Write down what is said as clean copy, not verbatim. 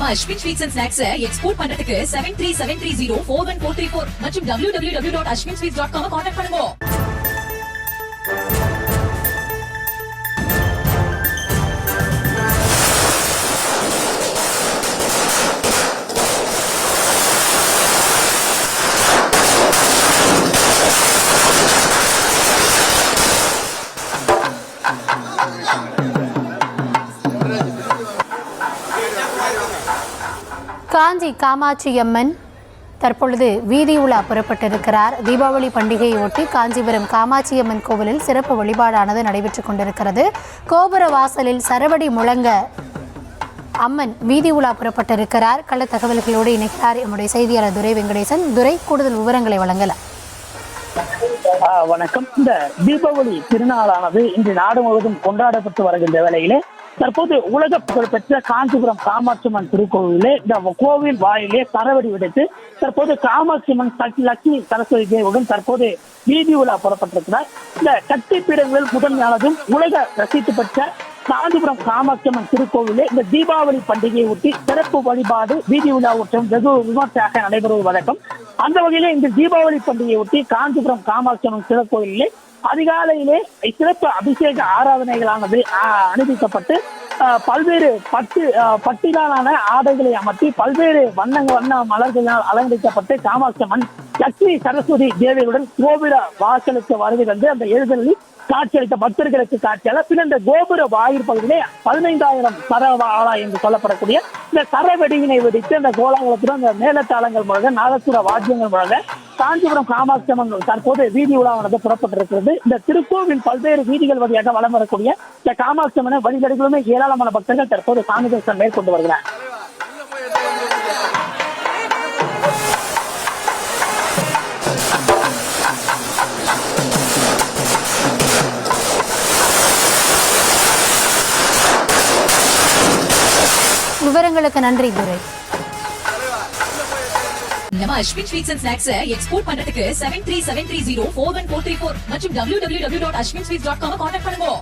நம்ம Ashwin sweets and snacks export பண்றதுக்கு 7373041434 மற்றும் www.ashwinsweets.com கான்டாக்ட் பண்ணுங்க. காஞ்சி காமாட்சியம்மன் தற்பொழுது வீதி உலா புறப்பட்டிருக்கிறார். தீபாவளி பண்டிகையை ஒட்டி காஞ்சிபுரம் காமாட்சியம்மன் கோவிலில் சிறப்பு வழிபாடானது நடைபெற்றுக் கொண்டிருக்கிறது. கோபுர வாசலில் சரவடி முழங்க அம்மன் வீதி உலா புறப்பட்டிருக்கிறார். கள தகவல்களோடு இணைக்கிறார் நம்முடைய செய்தியாளர் துரை வெங்கடேசன். துரை, கூடுதல் விவரங்களை வழங்கலாம். வணக்கம். இந்த தீபாவளி திருநாளானது இன்று நாடு முழுவதும் கொண்டாடப்பட்டு வருகின்ற வேளையிலே தற்போது உலக புகழ்பெற்ற காஞ்சிபுரம் காமாட்சியம்மன் திருக்கோவிலே இந்த கோவில் வாயிலே சரவடி விடுத்து தற்போது காமாட்சியம்மன் லட்சுமி சரஸ்வதி தேவியுடன் தற்போது வீதி உலா புறப்பட்டிருக்கிறார். இந்த சக்தி பீடங்களில் முதன்மையானதும் உலக பிரசித்தி பெற்ற காஞ்சிபுரம் காமாட்சியம்மன் திருக்கோவிலே இந்த தீபாவளி பண்டிகையை ஒட்டி சிறப்பு வழிபாடு வீதி உலா ஊற்றம் வெகு விமர்சையாக நடைபெறுவது வழக்கம். அந்த வகையிலே இந்த தீபாவளி பண்டிகையை ஒட்டி காஞ்சிபுரம் காமாட்சியம்மன் திருக்கோவிலே அதிகாலையிலே சிறப்பு அபிஷேக ஆராதனைகளானது அனுமதிக்கப்பட்டு பல்வேறு பட்டிலான ஆடைகளை அமர்த்தி பல்வேறு வண்ண மலர்களால் அலங்கரிக்கப்பட்டு காமாட்சியம்மன் லட்சுமி சரஸ்வதி தேவியுடன் கோபுர வாசலுக்கு வருகை வந்து அந்த எழுதலில் காட்சியளித்த பக்தர்களுக்கு காட்சியாள பின் இந்த கோபுர வாயில் பகுதியிலே 15,000 சரவாளா என்று சொல்லப்படக்கூடிய இந்த சரவெடியினை வெடித்து அந்த கோலாகலத்துடன் அந்த மேலத்தாளங்கள் முழங்க நாதசுர வாத்தியங்கள் முழங்க காஞ்சிபுரம் காமாட்சியம்மன் தற்போது வீதி உலாவானது புறப்பட்டிருக்கிறது. இந்த திருக்கோவில் பல்வேறு வீதிகள் வழியாக வலம் வரக்கூடிய இந்த காமாட்சியம்மனை வழிபடுகளுமே ஏராளமான பக்தர்கள் தற்போது சாமி தரிசனம் மேற்கொண்டு வருகிறார். விவரங்களுக்கு நன்றி துரை. நம்ம Ashwin sweets and snacks export பண்றதுக்கு 7373041434 மற்றும் www.ashwinsweets.com கான்டாக்ட் பண்ணுங்க.